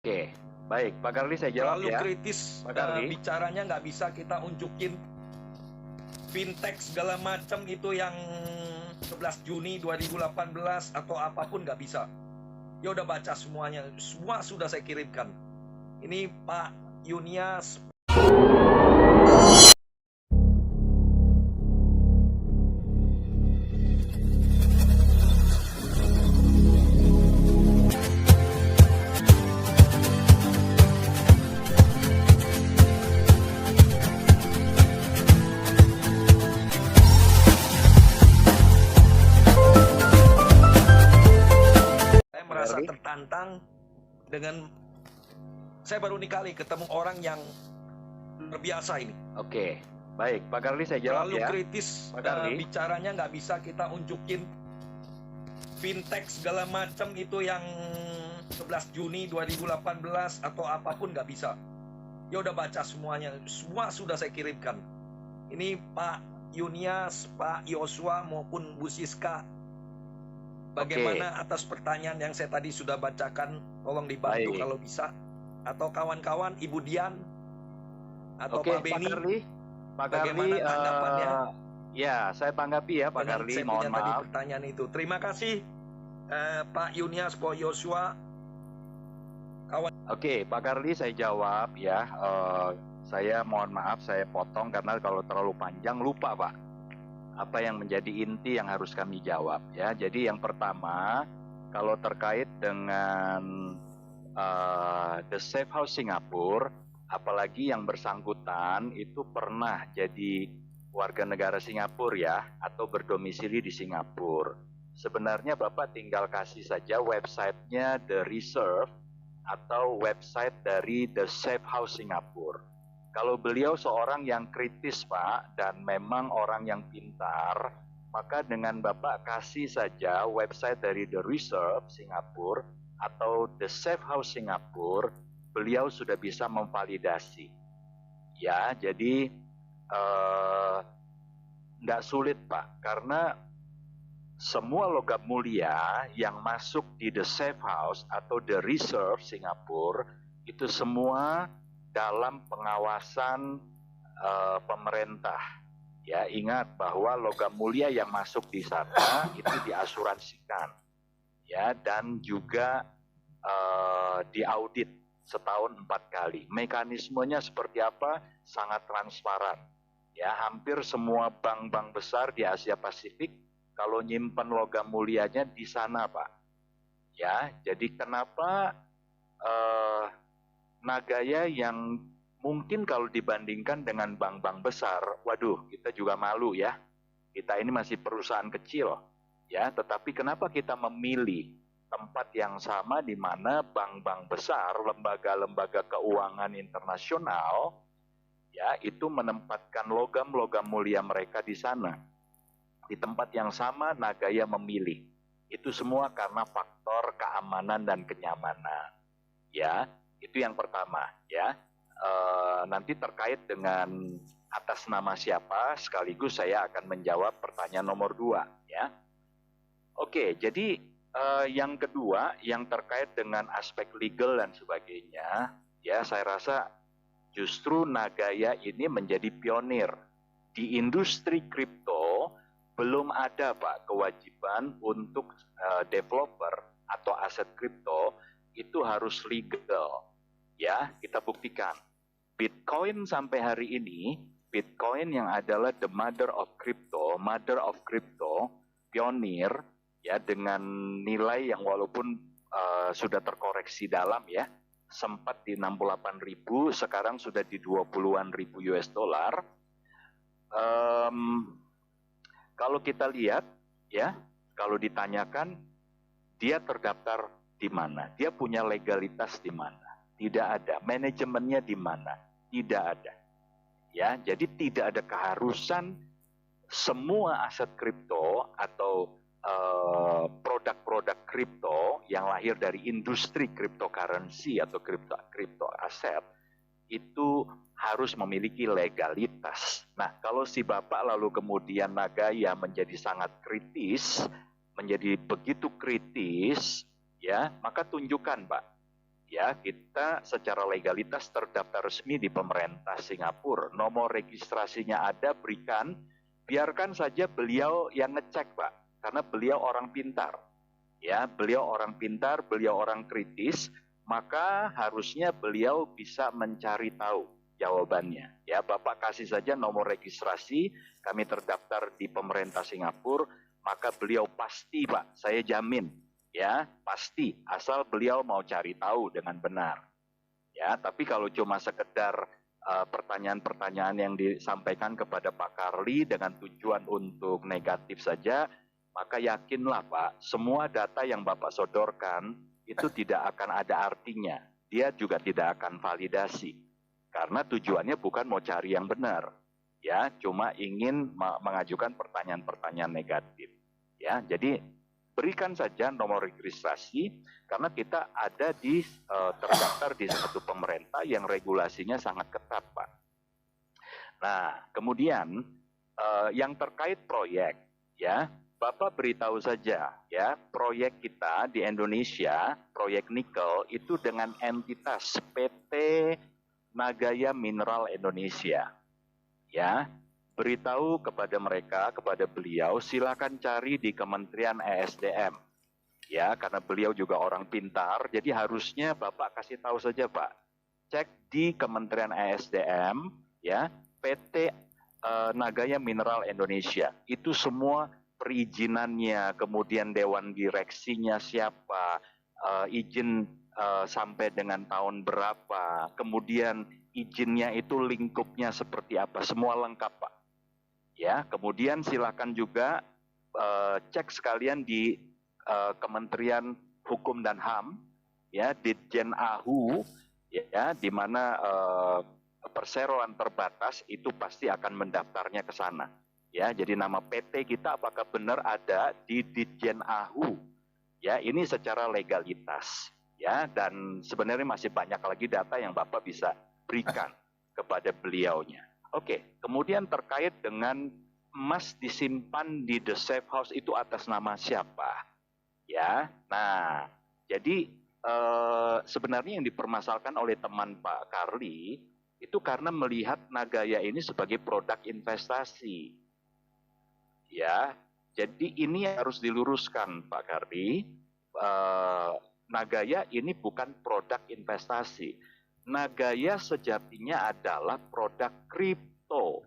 Oke, baik Pak Karli saya jawab Terlalu ya. kritis Pak Karli. bicaranya, nggak bisa kita unjukin fintech segala macam itu yang 11 Juni 2018 atau apapun nggak bisa. Ya udah baca semuanya, semua sudah saya kirimkan. Ini Pak Yunias. Saya merasa tertantang dengan saya baru nih kali ketemu orang yang terbiasa ini. Oke, baik Pak Karli saya jawab Terlalu ya. kritis Pak Karli. bicaranya, nggak bisa kita unjukin fintech segala macam itu yang 11 Juni 2018 atau apapun nggak bisa. Ya udah baca semuanya, semua sudah saya kirimkan. Ini Pak Yunias, Pak Yosua maupun Bu Siska. Bagaimana atas pertanyaan yang saya tadi sudah bacakan, tolong dibantu Baik. kalau bisa. Atau kawan-kawan, Ibu Dian atau Oke, Pak Beni. Pak Karli, bagaimana tanggapannya? Ya, saya tanggapi ya Pak Dengan Karli, saya mohon punya tadi maaf. pertanyaan itu. Terima kasih Pak Yunias, Pak Yosua. Oke, Pak Karli saya jawab ya. Saya mohon maaf saya potong karena kalau terlalu panjang lupa Pak. Apa yang menjadi inti yang harus kami jawab ya. Jadi yang pertama, kalau terkait dengan The Safe House Singapura, apalagi yang bersangkutan itu pernah jadi warga negara Singapura ya, atau berdomisili di Singapura. Sebenarnya Bapak tinggal kasih saja websitenya The Reserve atau website dari The Safe House Singapura. Kalau beliau seorang yang kritis Pak, dan memang orang yang pintar, maka dengan Bapak kasih saja website dari The Reserve Singapura atau The Safe House Singapura, beliau sudah bisa memvalidasi. Ya, jadi nggak sulit Pak, karena semua logam mulia yang masuk di The Safe House atau The Reserve Singapura itu semua dalam pengawasan pemerintah. Ya, ingat bahwa logam mulia yang masuk di sana itu diasuransikan, ya, dan juga diaudit setahun 4 kali. Mekanismenya seperti apa? Sangat transparan. Ya, hampir semua bank-bank besar di Asia Pasifik kalau nyimpen logam mulianya di sana, Pak. Ya, jadi kenapa Nagaya yang mungkin kalau dibandingkan dengan bank-bank besar, waduh, kita juga malu ya. Kita ini masih perusahaan kecil, ya. Tetapi kenapa kita memilih tempat yang sama di mana bank-bank besar, lembaga-lembaga keuangan internasional, ya, itu menempatkan logam-logam mulia mereka di sana. Di tempat yang sama, Nagaya memilih. Itu semua karena faktor keamanan dan kenyamanan, ya. Itu yang pertama, ya. Nanti terkait dengan atas nama siapa, sekaligus saya akan menjawab pertanyaan nomor 2, ya. Oke, jadi yang kedua, yang terkait dengan aspek legal dan sebagainya, ya, saya rasa justru Nagaya ini menjadi pionir. Di industri kripto belum ada Pak kewajiban untuk developer atau aset kripto itu harus legal. Ya, kita buktikan. Bitcoin sampai hari ini, Bitcoin yang adalah the mother of crypto, pionir, ya, dengan nilai yang walaupun sudah terkoreksi dalam ya, sempat di 68.000, sekarang sudah di 20-an ribu US dollar. Kalau kita lihat, ya, kalau ditanyakan dia terdaftar di mana, dia punya legalitas di mana. Tidak ada. Manajemennya di mana? Tidak ada. Ya, jadi tidak ada keharusan semua aset kripto atau produk-produk kripto yang lahir dari industri cryptocurrency atau kripto aset itu harus memiliki legalitas. Nah, kalau si Bapak lalu kemudian Nagaya menjadi sangat kritis, menjadi begitu kritis, ya, maka tunjukkan Pak. Ya, kita secara legalitas terdaftar resmi di pemerintah Singapura. Nomor registrasinya ada, berikan. Biarkan saja beliau yang ngecek, Pak. Karena beliau orang pintar. Ya, beliau orang pintar, beliau orang kritis, maka harusnya beliau bisa mencari tahu jawabannya. Ya, Bapak kasih saja nomor registrasi, kami terdaftar di pemerintah Singapura, maka beliau pasti, Pak, saya jamin. Ya, pasti, asal beliau mau cari tahu dengan benar. Ya, tapi kalau cuma sekedar pertanyaan-pertanyaan yang disampaikan kepada Pak Karli dengan tujuan untuk negatif saja, maka yakinlah Pak, semua data yang Bapak sodorkan itu tidak akan ada artinya. Dia juga tidak akan validasi. Karena tujuannya bukan mau cari yang benar. Ya, cuma ingin mengajukan pertanyaan-pertanyaan negatif. Ya, jadi berikan saja nomor registrasi karena kita ada di terdaftar di satu pemerintah yang regulasinya sangat ketat, Pak. Nah, kemudian yang terkait proyek, ya, Bapak beritahu saja, ya, proyek kita di Indonesia, proyek nikel itu dengan entitas PT Nagaya Mineral Indonesia, ya. Beritahu kepada mereka, kepada beliau, silakan cari di Kementerian ESDM. Ya, karena beliau juga orang pintar, jadi harusnya Bapak kasih tahu saja, Pak. Cek di Kementerian ESDM, ya, PT Nagaya Mineral Indonesia. Itu semua perizinannya, kemudian dewan direksinya siapa, izin sampai dengan tahun berapa, kemudian izinnya itu lingkupnya seperti apa, semua lengkap, Pak. Ya, kemudian silakan juga cek sekalian di Kementerian Hukum dan HAM, ya, Ditjen AHU, ya, di mana perseroan terbatas itu pasti akan mendaftarnya ke sana. Ya, jadi nama PT kita apakah benar ada di Ditjen AHU? Ya, ini secara legalitas. Ya, dan sebenarnya masih banyak lagi data yang Bapak bisa berikan kepada beliaunya. Oke, kemudian terkait dengan emas disimpan di The Safe House itu atas nama siapa? Ya, nah, jadi sebenarnya yang dipermasalahkan oleh teman Pak Karli itu karena melihat Nagaya ini sebagai produk investasi. Ya, jadi ini harus diluruskan Pak Karli. Nagaya ini bukan produk investasi. Nagaya sejatinya adalah produk kripto.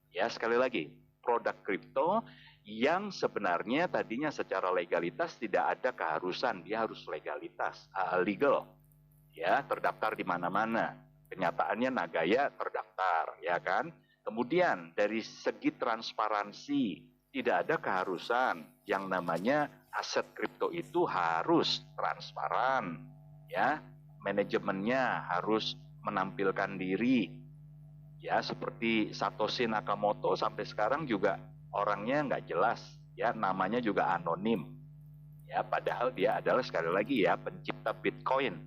Ya, sekali lagi, produk kripto yang sebenarnya tadinya secara legalitas tidak ada keharusan, dia harus legalitas, legal. Ya, terdaftar di mana-mana. Kenyataannya Nagaya terdaftar, ya kan? Kemudian dari segi transparansi, tidak ada keharusan yang namanya aset kripto itu harus transparan, ya. Manajemennya harus menampilkan diri, ya, seperti Satoshi Nakamoto sampai sekarang juga orangnya nggak jelas, ya, namanya juga anonim, ya, padahal dia adalah sekali lagi ya pencipta Bitcoin,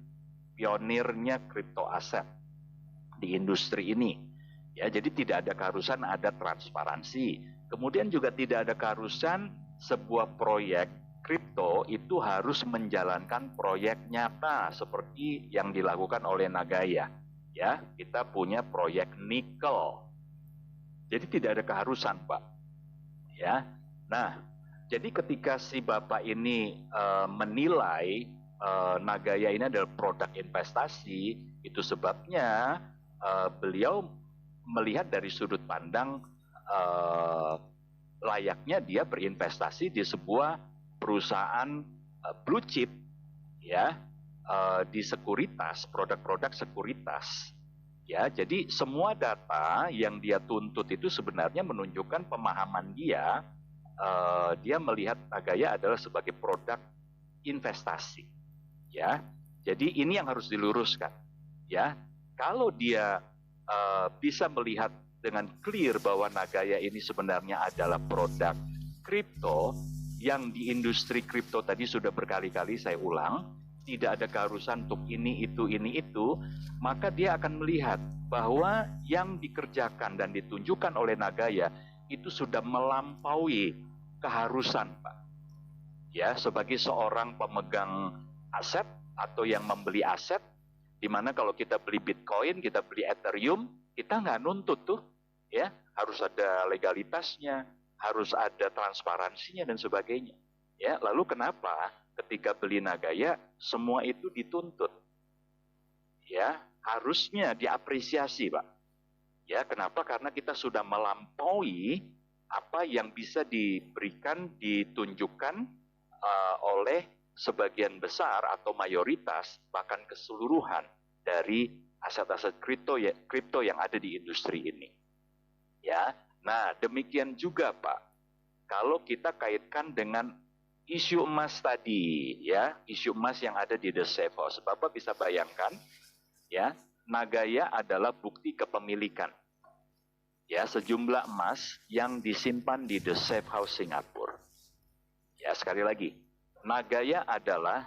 pionirnya kripto aset di industri ini, ya. Jadi tidak ada keharusan ada transparansi. Kemudian juga tidak ada keharusan sebuah proyek kripto itu harus menjalankan proyek nyata seperti yang dilakukan oleh Nagaya. Ya, kita punya proyek nikel. Jadi tidak ada keharusan, Pak. Ya. Nah, jadi ketika si Bapak ini menilai Nagaya ini adalah produk investasi, itu sebabnya beliau melihat dari sudut pandang layaknya dia berinvestasi di sebuah perusahaan blue chip, ya, di sekuritas, produk-produk sekuritas. Ya, jadi semua data yang dia tuntut itu sebenarnya menunjukkan pemahaman dia, dia melihat Nagaya adalah sebagai produk investasi. Ya, jadi ini yang harus diluruskan. Ya, kalau dia bisa melihat dengan clear bahwa Nagaya ini sebenarnya adalah produk kripto yang di industri kripto tadi sudah berkali-kali saya ulang, tidak ada keharusan untuk ini, itu, maka dia akan melihat bahwa yang dikerjakan dan ditunjukkan oleh Nagaya itu sudah melampaui keharusan, Pak. Ya, sebagai seorang pemegang aset, atau yang membeli aset, di mana kalau kita beli Bitcoin, kita beli Ethereum, kita nggak nuntut tuh, ya, harus ada legalitasnya, harus ada transparansinya dan sebagainya. Ya, lalu kenapa ketika beli Nagaya semua itu dituntut? Ya, harusnya diapresiasi, Pak. Ya, kenapa? Karena kita sudah melampaui apa yang bisa diberikan, ditunjukkan oleh sebagian besar atau mayoritas, bahkan keseluruhan dari aset-aset kripto yang ada di industri ini. Ya, nah demikian juga Pak, kalau kita kaitkan dengan isu emas tadi, ya, isu emas yang ada di The Safe House, Bapak bisa bayangkan, ya, Nagaya adalah bukti kepemilikan. Ya, sejumlah emas yang disimpan di The Safe House Singapura. Ya, sekali lagi, Nagaya adalah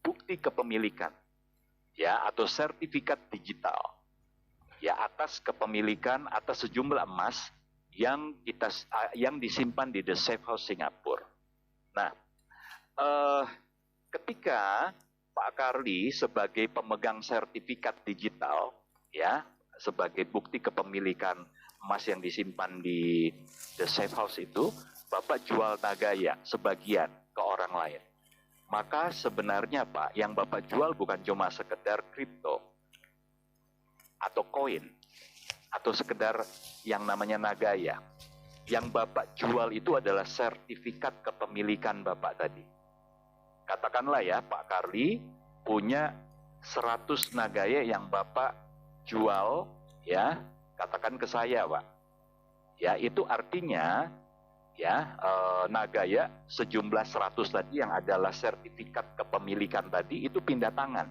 bukti kepemilikan, ya, atau sertifikat digital, ya, atas kepemilikan atas sejumlah emas yang disimpan di The Safe House Singapura. Nah, ketika Pak Carly sebagai pemegang sertifikat digital, ya, sebagai bukti kepemilikan emas yang disimpan di The Safe House itu, Bapak jual Nagaya sebagian ke orang lain. Maka sebenarnya Pak, yang Bapak jual bukan cuma sekedar kripto atau koin atau sekedar yang namanya Nagaya. Yang Bapak jual itu adalah sertifikat kepemilikan Bapak tadi. Katakanlah ya, Pak Carly punya 100 Nagaya yang Bapak jual, ya, katakan ke saya, Pak. Ya, itu artinya, ya, Nagaya sejumlah 100 tadi yang adalah sertifikat kepemilikan tadi itu pindah tangan.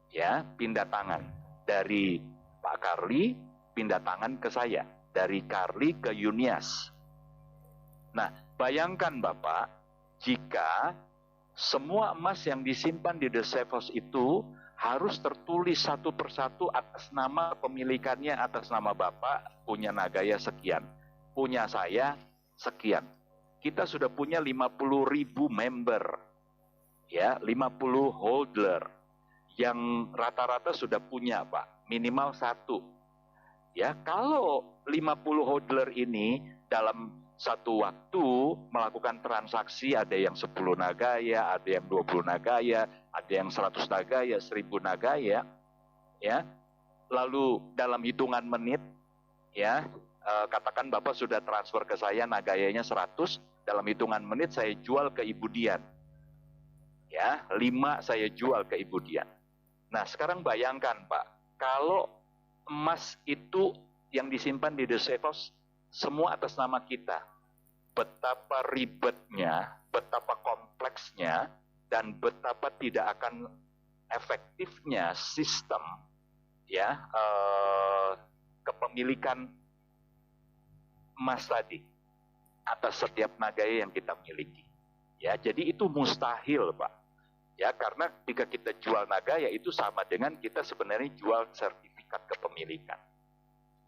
Ya, pindah tangan. Dari Pak Carly pindah tangan ke saya. Dari Carly ke Yunias. Nah, bayangkan Bapak, jika semua emas yang disimpan di The Safe House itu harus tertulis satu persatu atas nama pemilikannya, atas nama Bapak, punya Nagaya sekian, punya saya sekian. Kita sudah punya 50.000 member, ya, 50 holder, yang rata-rata sudah punya Pak, minimal satu. Ya, kalau 50 holder ini dalam satu waktu melakukan transaksi, ada yang 10 Nagaya, ada yang 20 Nagaya, ada yang 100 Nagaya, 1000 Nagaya, ya. Lalu dalam hitungan menit, ya, katakan Bapak sudah transfer ke saya Nagayanya 100, dalam hitungan menit saya jual ke Ibu Dian. Ya, 5 saya jual ke Ibu Dian. Nah, sekarang bayangkan Pak, kalau emas itu yang disimpan di The Safe House semua atas nama kita, betapa ribetnya, betapa kompleksnya, dan betapa tidak akan efektifnya sistem, ya, kepemilikan emas tadi atas setiap Nagaya yang kita miliki. Ya, jadi itu mustahil, Pak. Ya, karena jika kita jual Nagaya itu sama dengan kita sebenarnya jual sertifikat kepemilikan.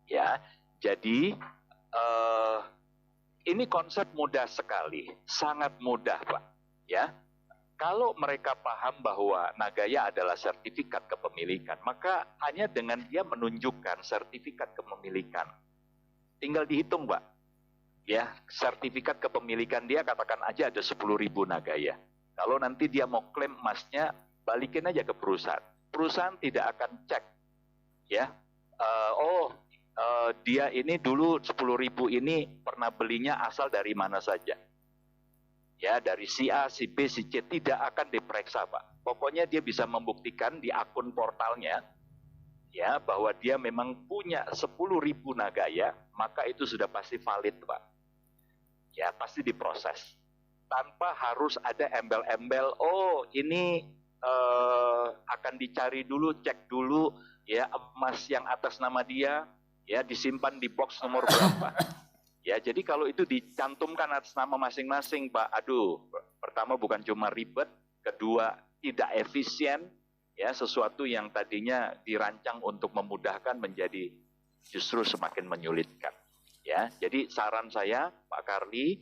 Ya, jadi ini konsep mudah sekali, sangat mudah Pak. Ya, kalau mereka paham bahwa Nagaya adalah sertifikat kepemilikan, maka hanya dengan dia menunjukkan sertifikat kepemilikan, tinggal dihitung Pak. Ya, sertifikat kepemilikan dia katakan aja ada 10.000 Nagaya. Kalau nanti dia mau klaim emasnya, balikin aja ke perusahaan. Perusahaan tidak akan cek, ya, dia ini dulu 10.000 ini pernah belinya asal dari mana saja. Ya, dari si A, si B, si C, tidak akan diperiksa Pak. Pokoknya dia bisa membuktikan di akun portalnya, ya, bahwa dia memang punya 10.000 Nagaya, maka itu sudah pasti valid Pak. Ya, pasti diproses. Tanpa harus ada embel-embel, oh ini akan dicari dulu, cek dulu, ya, emas yang atas nama dia, ya, disimpan di box nomor berapa. Ya, jadi kalau itu dicantumkan atas nama masing-masing, Pak, aduh, pertama bukan cuma ribet, kedua tidak efisien, ya, sesuatu yang tadinya dirancang untuk memudahkan menjadi justru semakin menyulitkan. Ya, jadi saran saya, Pak Carly,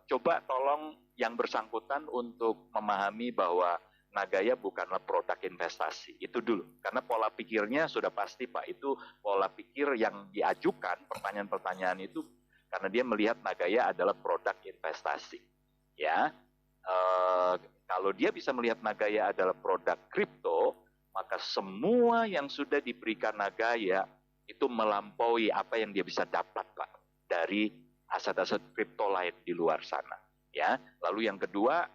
coba tolong yang bersangkutan untuk memahami bahwa Nagaya bukanlah produk investasi. Itu dulu. Karena pola pikirnya sudah pasti, Pak. Itu pola pikir yang diajukan, pertanyaan-pertanyaan itu, karena dia melihat Nagaya adalah produk investasi. Ya, kalau dia bisa melihat Nagaya adalah produk kripto, maka semua yang sudah diberikan Nagaya itu melampaui apa yang dia bisa dapat, Pak, dari aset-aset kripto lain di luar sana. Ya, lalu yang kedua,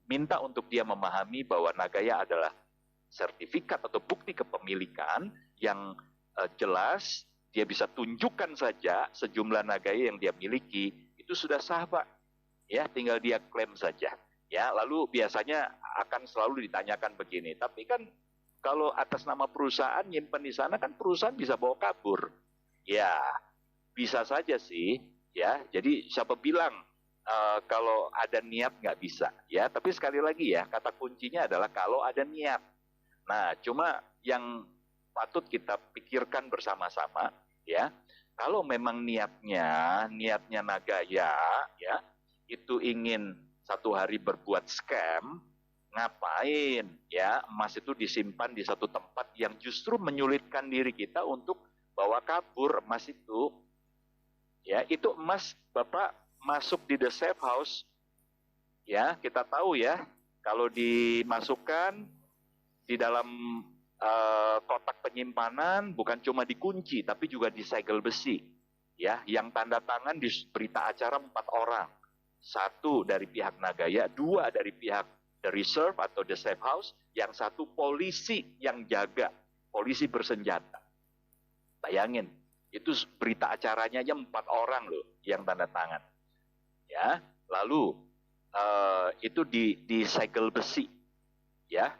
minta untuk dia memahami bahwa Nagaya adalah sertifikat atau bukti kepemilikan yang jelas, dia bisa tunjukkan saja sejumlah Nagaya yang dia miliki, itu sudah sah, Pak. Ya, tinggal dia klaim saja. Ya, lalu biasanya akan selalu ditanyakan begini, tapi kan kalau atas nama perusahaan nyimpen di sana kan perusahaan bisa bawa kabur. Ya, bisa saja sih. Ya, jadi siapa bilang kalau ada niat nggak bisa, ya. Tapi sekali lagi ya, kata kuncinya adalah kalau ada niat. Nah, cuma yang patut kita pikirkan bersama-sama, ya. Kalau memang niatnya Nagaya, ya, itu ingin satu hari berbuat scam, ngapain? Ya, emas itu disimpan di satu tempat yang justru menyulitkan diri kita untuk bawa kabur emas itu. Ya, itu emas Bapak masuk di the safe house, ya kita tahu ya, kalau dimasukkan di dalam kotak penyimpanan bukan cuma dikunci tapi juga disegel besi, ya, yang tanda tangan di berita acara 4 orang, 1 dari pihak Nagaya, 2 dari pihak the reserve atau the safe house, yang 1 polisi yang jaga, polisi bersenjata. Bayangin, itu berita acaranya aja 4 orang loh yang tanda tangan. Ya, lalu itu disegel besi, ya,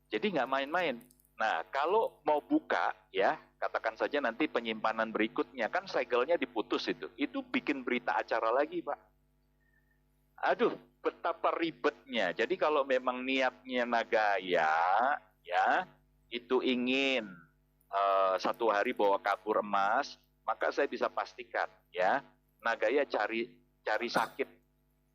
jadi nggak main-main. Nah, kalau mau buka, ya, katakan saja nanti penyimpanan berikutnya kan segelnya diputus, itu bikin berita acara lagi, Pak. Aduh, betapa ribetnya. Jadi kalau memang niatnya Nagaya, ya, itu ingin satu hari bawa kabur emas, maka saya bisa pastikan, ya, Nagaya cari sakit,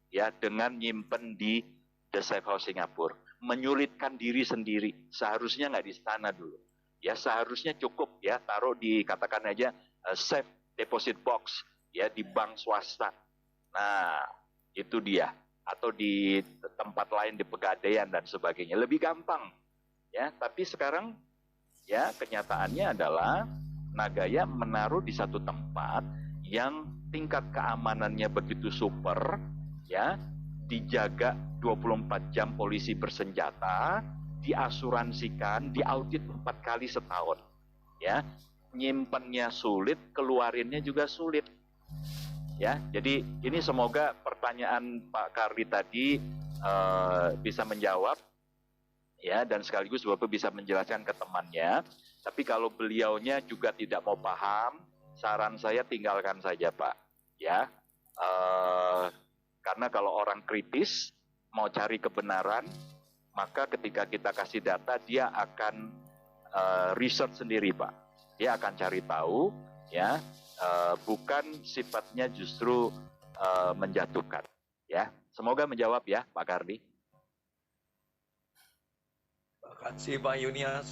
ya, dengan nyimpen di the safe house Singapura, menyulitkan diri sendiri. Seharusnya nggak di sana dulu, ya, seharusnya cukup, ya, taruh di, katakan aja safe deposit box, ya, di bank swasta. Nah, itu dia, atau di tempat lain di Pegadaian dan sebagainya, lebih gampang, ya. Tapi sekarang, ya, kenyataannya adalah Nagaya menaruh di satu tempat yang tingkat keamanannya begitu super, ya, dijaga 24 jam polisi bersenjata, diasuransikan, diaudit 4 kali setahun, ya. Nyimpennya sulit, keluarinnya juga sulit, ya. Jadi ini semoga pertanyaan Pak Kardi tadi bisa menjawab, ya, dan sekaligus Bapak bisa menjelaskan ke temannya. Tapi kalau beliaunya juga tidak mau paham, saran saya tinggalkan saja, Pak, ya. Karena kalau orang kritis mau cari kebenaran, maka ketika kita kasih data, dia akan research sendiri, Pak. Dia akan cari tahu, ya, bukan sifatnya justru menjatuhkan, ya. Semoga menjawab, ya, Pak Kardi. Terima kasih, Pak Yunias.